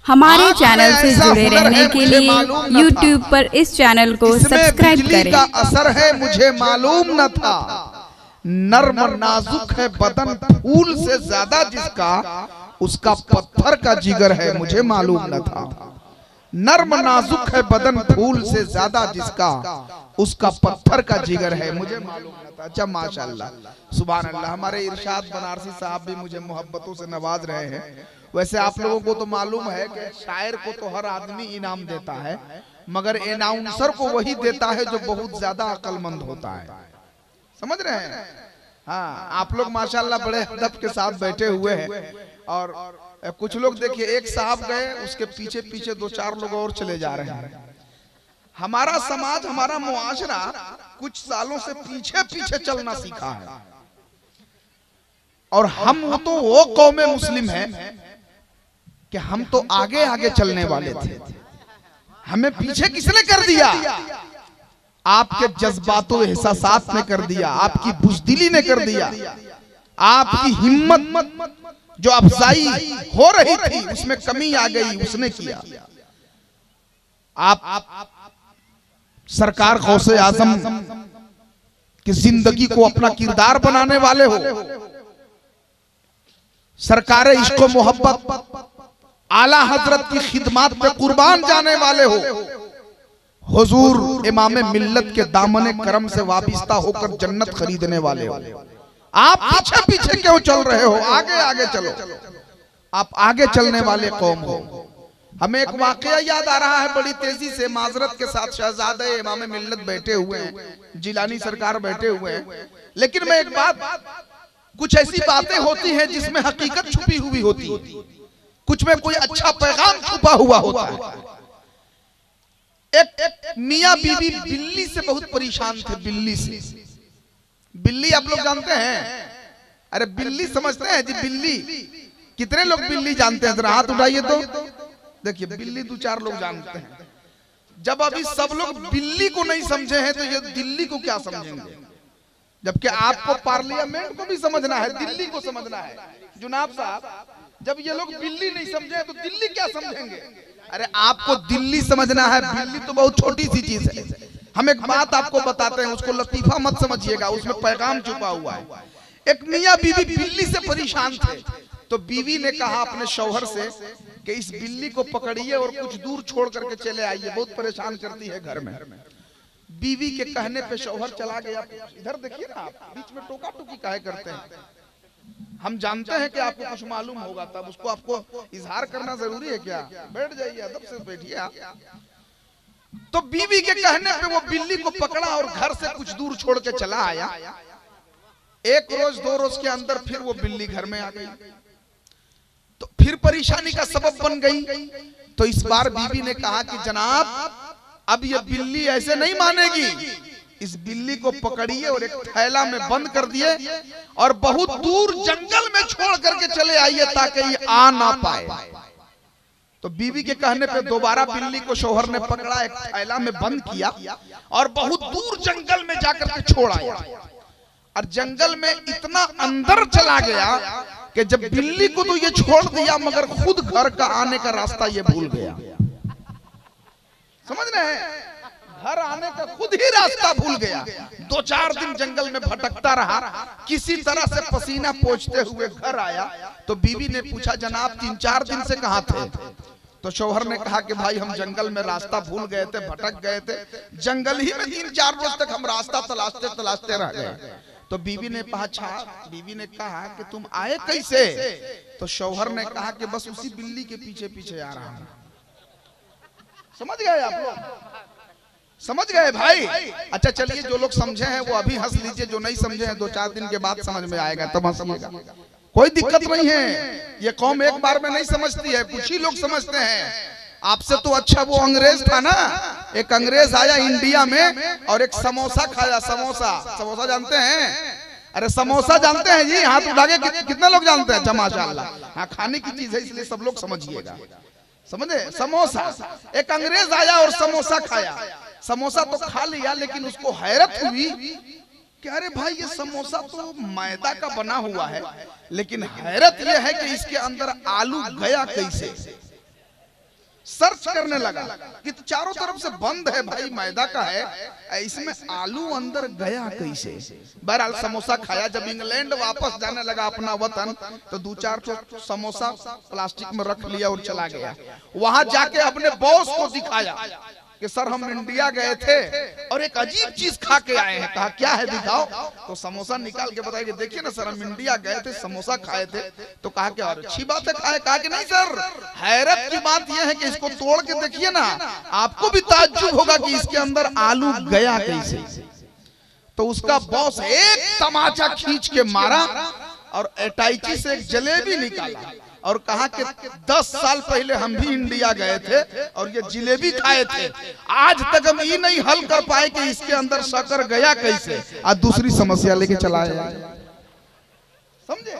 हमारे चैनल से जुड़े रहने के लिए YouTube पर इस चैनल को सब्सक्राइब करें। का असर है मुझे मालूम न था, नर्म नाजुक है बदन फूल से ज्यादा जिसका, उसका पत्थर का जिगर है मुझे मालूम न था। नर्म नाजुक है बदन फूल से ज्यादा जिसका, उसका पत्थर का जिगर है मुझे मालूम न था। अच्छा माशाल्लाह, सुभान अल्लाह। हमारे इरशाद बनारसी साहब भी मुझे मोहब्बतों से नवाज रहे हैं। वैसे आप लोगों को तो मालूम है कि शायर को तो हर आदमी इनाम देता है, मगर एनाउंसर को वही देता है जो बहुत ज्यादा अक्लमंद होता है। समझ रहे हैं? हाँ, आप लोग माशाल्लाह बड़े अदब के साथ बैठे हुए हैं। और कुछ लोग देखिए, एक साहब गए, उसके पीछे पीछे दो चार लोग और चले जा रहे हैं। हमारा समाज, हमारा मुआशरा कुछ सालों से पीछे पीछे चलना सीखा है। और हम तो वो कौमे मुस्लिम हैं कि हम तो आगे आगे चलने वाले थे। हमें पीछे किसने कर दिया? आपके जज्बातों एहसासात ने कर दिया, आपकी बुज़दिली ने कर दिया, आपकी हिम्मत जो अफजाई हो रही थी उसमें कमी आ गई, उसने किया। आप सरकार गौसे आजम की जिंदगी को अपना किरदार बनाने वाले हो, सरकार इश्क व मोहब्बत आला हजरत की खिदमत पे कुर्बान जाने वाले हो, हुजूर इमाम मिल्लत के दामने करम से वाबिस्ता होकर जन्नत खरीदने वाले हो। आप पीछे पीछे क्यों चल रहे हो? आगे आगे चलो। आप आगे चलने वाले कौम हो। हमें एक वाकया याद आ रहा है बड़ी तेजी से, माजरत के साथ। शहजादे इमाम मिल्लत बैठे हुए हैं, जिलानी सरकार बैठे हुए हैं, लेकिन मैं एक बात, कुछ ऐसी बातें होती हैं जिसमें हकीकत छुपी हुई होती है, कुछ में कोई अच्छा पैगाम छुपा हुआ होता है। एक मियां बीवी बिल्ली से बहुत परेशान थे। बिल्ली से, बिल्ली आप लोग जानते हैं? अरे बिल्ली समझते हैं जी? बिल्ली कितने लोग बिल्ली जानते हैं? जरा हाथ उठाइए तो देखिए, बिल्ली दो चार लोग जानते हैं। जब अभी सब लोग बिल्ली को नहीं समझे हैं तो ये दिल्ली को क्या समझेंगे? जबकि आपको पार्लियामेंट को भी समझना है, दिल्ली को समझना है। जुनाब साहब, जब ये लोग बिल्ली नहीं समझे तो दिल्ली क्या समझेंगे? अरे आपको दिल्ली समझना है, बिल्ली तो बहुत छोटी सी चीज है। हम एक बात आपको बताते हैं, उसको लतीफा मत समझिएगा, उसमें पैगाम छुपा हुआ है। एक मियां बीवी बिल्ली से परेशान थे, तो बीवी ने कहा अपने शौहर से कि इस बिल्ली को पकड़िए और कुछ दूर छोड़ करके चले आइए, बहुत परेशान करती है घर में। बीवी के कहने पे शौहर चला गया। इधर देखिए ना, आप बीच में टोका टोकी काहे करते हैं? हम जानते हैं कि आपको कुछ मालूम होगा, तब उसको आपको इजहार करना जरूरी है क्या? बैठ जाइए, अदब से बैठिए आप। तो बीवी के कहने पे वो बिल्ली को पकड़ा और घर से कुछ दूर छोड़ के चला आया। एक रोज दो रोज के अंदर फिर वो बिल्ली घर में आ गई, तो फिर परेशानी का सबब बन गई। तो इस बार बीवी ने कहा कि जनाब, अब ये बिल्ली ऐसे नहीं मानेगी, इस बिल्ली को पकड़िए और एक थैला में बंद कर दिए और बहुत दूर जंगल में छोड़ करके चले आइए ताकि ये आ ना पाए। तो बीवी के कहने पे दोबारा बिल्ली को शौहर ने पकड़ा, एक थैला में बंद किया और बहुत दूर जंगल में जाकर के छोड़ आया। और जंगल में इतना अंदर चला गया कि जब बिल्ली को तो ये छोड़ दिया, मगर खुद घर का आने का रास्ता ये भूल गया। समझ रहे हैं? घर आने का खुद ही रास्ता भूल गया। दो चार दिन जंगल में भटकता रहा, किसी तरह से पसीना पोंछते हुए घर आया। तो बीवी ने पूछा, जनाब 3-4 दिन से कहां थे? तो शौहर ने कहा कि भाई हम जंगल में रास्ता भूल गए थे, भटक गए थे, जंगल ही में 3-4 रोज तक हम रास्ता तलाशते तलाशते रह गए। तो बीवी ने पूछा, बीवी ने कहा कि तुम आए कैसे? तो शौहर ने कहा कि बस उसी बिल्ली के पीछे पीछे आ रहा हूं। समझ गए आप लोग? समझ गए भाई? अच्छा चलिए, जो लोग समझे हैं वो अभी हंस लीजिए, जो नहीं समझे हैं 2-4 दिन के बाद समझ में आएगा, तब हंसिएगा। कोई दिक्कत नहीं है, ये कौम एक बार में नहीं समझती है, कुछ ही लोग समझते हैं। आपसे तो अच्छा वो अंग्रेज था ना, एक अंग्रेज आया इंडिया में और एक समोसा खाया। समोसा, समोसा जानते हैं? अरे समोसा जानते हैं जी? हाथ उठा के कितने लोग जानते हैं? माशाअल्लाह। हाँ, खाने की चीज है इसलिए सब लोग समझिएगा। समझे? समोसा, एक अंग्रेज आया और समोसा खाया। समोसा तो खा लिया, लेकिन उसको हैरत हुई कि अरे भाई ये समोसा तो मैदा का बना हुआ है, लेकिन हैरत यह है कि इसके अंदर आलू गया कैसे। सर्च करने लगा कि चारों तरफ से बंद है भाई, मैदा का है, इसमें आलू अंदर गया कैसे। बहरहाल समोसा खाया, जब इंग्लैंड वापस जाने लगा अपना वतन तो 2-4 समोसा प्लास्टिक में रख लिया और चला गया। वहां जाके अपने बॉस को दिखाया कि सर हम इंडिया गए थे और एक अजीब चीज खा के आए हैं। कहा क्या है दिखाओ, तो समोसा निकाल के बताया कि देखिए ना सर हम इंडिया गए थे, समोसा खाए थे। तो कहा कि और अच्छी बात है खाए। कहा कि नहीं सर, हैरत की बात यह है कि इसको तोड़ के देखिए ना, आपको भी ताज्जुब होगा कि इसके अंदर आलू गया कैसे। तो उसका बॉस एक तमाचा खींच के मारा और अटैची से एक जलेबी निकाला और कहा कि 10 साल पहले हम भी इंडिया गए थे और ये जिलेबी खाए थे, आज तक हम ये नहीं हल कर पाए कि इसके अंदर शक्कर गया कैसे। आज दूसरी समस्या लेके चला आया, समझे।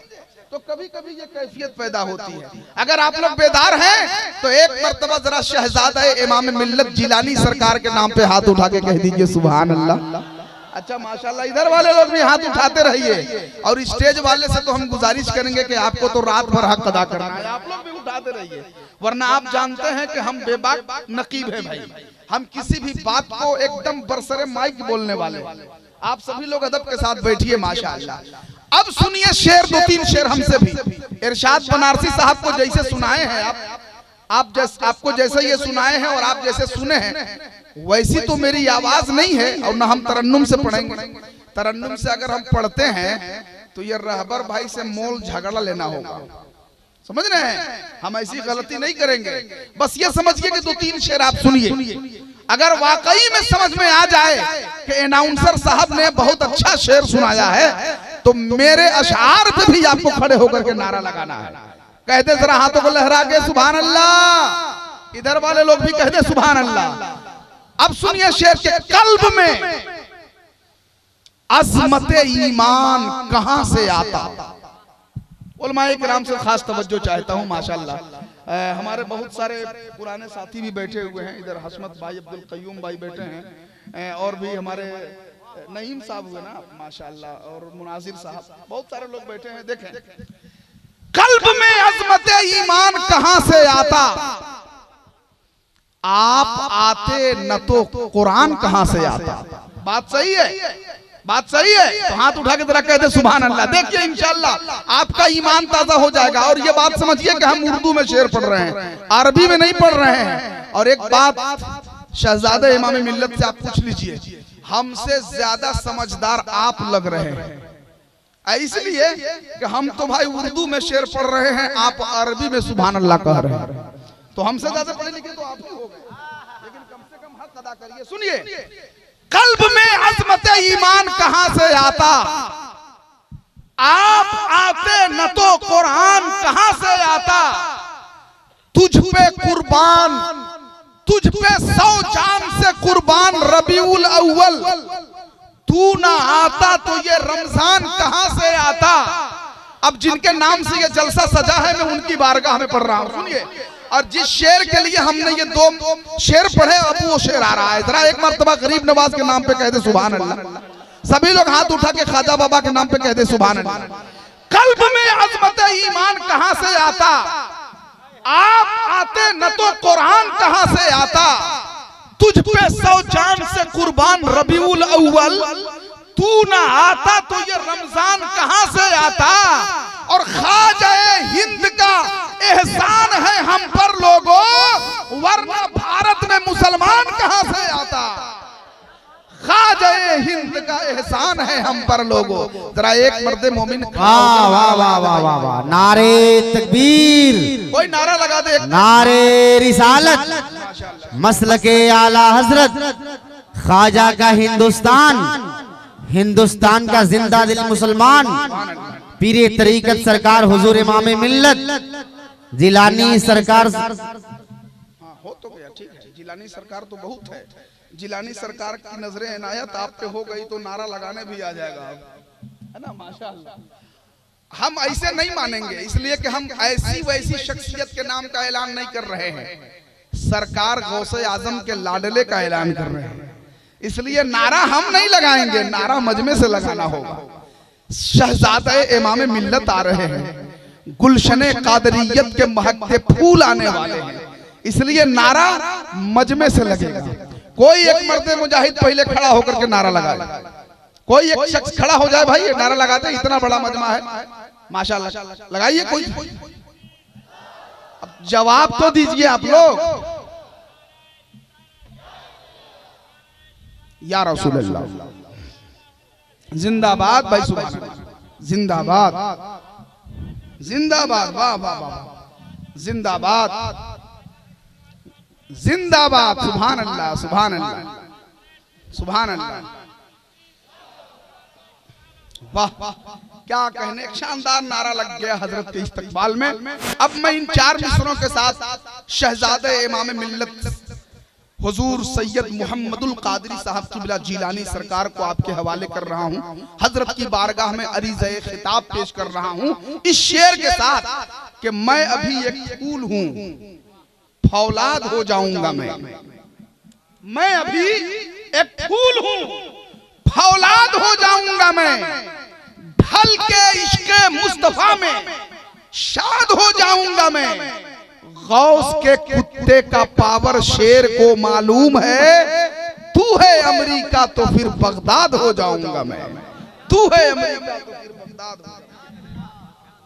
तो कभी कभी ये कैफियत पैदा होती है। अगर आप लोग बेदार हैं तो एक मर्तबा जरा शहजादा इमाम मिल्लत जिलानी सरकार के नाम पे हाथ उठा के कह दीजिए सुभान अल्लाह। अच्छा माशाल्लाह, इधर वाले लोग भी हाथ उठाते रहिए और स्टेज वाले से तो हम गुजारिश करेंगे कि आपको तो रात भर हक अदा करना है, आप लोग भी उठाते रहिए, वरना आप जानते हैं कि हम बेबाक नकीब है भाई। हम किसी भी बात को एकदम बरसरे माइक बोलने वाले। आप सभी लोग अदब के साथ बैठिए माशाल्लाह। अब सुनिए शेर, 2-3 शेर हमसे भी इरशाद बनारसी साहब को जैसे सुनाए हैं आपको जैसे ये सुनाए हैं और आप जैसे सुने हैं वैसी तो मेरी आवाज नहीं है और न हम तरन्नुम से पढ़ेंगे। तरन्नुम से अगर हम पढ़ते हैं तो ये रहबर भाई से मोल झगड़ा लेना होगा, समझ रहे हैं। हम ऐसी गलती नहीं करेंगे। बस ये समझिए कि 2-3 शेर आप सुनिए, अगर वाकई में समझ में आ जाए कि अनाउंसर साहब ने बहुत अच्छा शेर सुनाया है तो मेरे अशआर पे भी आपको खड़े होकर के नारा लगाना है। कहते जरा हाथों को लहरा के सुभान अल्लाह, इधर वाले लोग भी कहते सुभान अल्लाह। अब सुनिए शेर के कल्ब में अज़मते ईमान कहां से आता। उलमाए किराम से खास तवज्जो चाहता हूं माशाल्लाह। हमारे बहुत सारे पुराने साथी भी बैठे हुए हैं, इधर हसमत भाई, अब्दुल कयूम भाई बैठे हैं और भी हमारे नईम साहब हुए ना माशाल्लाह और मुनाजिर साहब, बहुत सारे लोग बैठे हैं। देखें कल्ब में अज़मते ईमान कहां से आता, आप आते न तो कुरान कहां से आता। बात सही है, बात सही है। तो हाथ उठा के जरा कहते सुभान अल्लाह। देखिए इंशाअल्लाह आपका ईमान ताजा हो जाएगा। और ये बात समझिए कि हम उर्दू में शेर पढ़ रहे हैं, अरबी में नहीं पढ़ रहे हैं। और एक बात शहजादा इमाम मिल्लत से आप पूछ लीजिए, हमसे ज्यादा समझदार आप लग रहे हैं, इसलिए कि हम तो भाई उर्दू में शेर पढ़ रहे हैं, आप अरबी में सुभान अल्लाह कह रहे हैं। तो हमसे ज्यादा पढ़े लिखे तो आप ही हो गए, लेकिन कम से कम हक अदा करिए। सुनिए, कल्ब में अज़मत ईमान कहां से आता, आप आते न तो कुरान कहां से आता। तुझ पे कुर्बान, तुझ पे 100 जान से कुर्बान रबीउल अव्वल, तू ना आता तो ये रमजान कहां से आता। अब जिनके नाम से ये जलसा सजा है मैं उनकी बारगाह में पढ़ रहा हूं, सुनिए। और जिस शेर के लिए हमने ये 2 शेर पढ़े अब वो शेर आ रहा है। जरा एक मर्तबा गरीब नवाज के नाम पे कह दे सुभान अल्लाह। सभी लोग हाथ उठा के ख्वाजा बाबा के नाम पे कह दे सुभान अल्लाह। कल्ब में अज़मत ईमान कहां से आता, आप आते न तो कुरान कहां से आता। तुझ पे 100 जान से कुर्बान रबीउल अव्वल, तू ना आता तो ये रमजान कहां से आता। और ख्वाजाए हिंद का एहसान है हम पर लोगों, वरना भारत में मुसलमान कहां से आता। ख्वाजाए हिंद का एहसान है हम पर लोगों। जरा एक मर्दे मोमिन वाह वाह वाह वाह वाह वाह, नारे तकबीर, कोई नारा लगा दे। नारे रिसालत, मसलके आला हजरत, ख्वाजा का हिंदुस्तान, हिंदुस्तान का जिंदा दिल मुसलमान, पीरे तरीकत सरकार हुजूर इमाम मिल्लत जिलानी सरकार। हो तो गया, ठीक है। जिलानी सरकार तो बहुत है। जिलानी सरकार की नजरें इनायत आप पे हो गई तो नारा लगाने भी आ जाएगा, है ना माशाअल्लाह। हम ऐसे नहीं मानेंगे, इसलिए कि हम ऐसी वैसी शख्सियत के नाम का ऐलान नहीं कर रहे हैं, सरकार गौसे आजम के लाडले का ऐलान कर रहे हैं। इसलिए नारा हम नहीं लगाएंगे, नारा मजमे से लगाना होगा। शहजादा इमाम मिल्लत आ रहे हैं, गुलशने कादरियत के महकते फूल आने वाले हैं। इसलिए नारा मजमे से लगेगा। कोई एक मर्द मुजाहिद पहले खड़ा होकर के नारा लगाए, कोई एक शख्स खड़ा हो जाए, भाई ये नारा लगाते हैं, इतना बड़ा मजमा है, माशाल्लाह लगाइए कोई। अब जवाब तो दीजिए आप लोग। या रसूल अल्लाह जिंदाबाद भाई, सुभान अल्लाह, जिंदाबाद जिंदाबाद, वाह वाह वाह, जिंदाबाद जिंदाबाद, सुभान अल्लाह सुभान अल्लाह सुभान अल्लाह, वाह क्या कहने, एक शानदार नारा लग गया हजरत के इस्तकबाल में। अब मैं इन 4 मिसरों के साथ शहजादे इमाम मिल्लत हुजूर सैयद मोहम्मदुल कादरी साहब किबला जीलानी सरकार को आपके हवाले कर रहा हूं। हजरत की बारगाह में अरीज़े खिताब पेश कर रहा हूं इस शेर के साथ कि मैं अभी एक फूल हूं, फौलाद हो जाऊंगा मैं अभी एक फूल हूं, फौलाद हो जाऊंगा मैं, ढल के इश्क़े मुस्तफा में शाद हो जाऊंगा मैं। गौस के कुत्ते का पावर शेर को मालूम है, तू है अमेरिका तो फिर बगदाद हो जाऊंगा मैं, तू है अमेरिका तो फिर बगदाद हो जाऊंगा।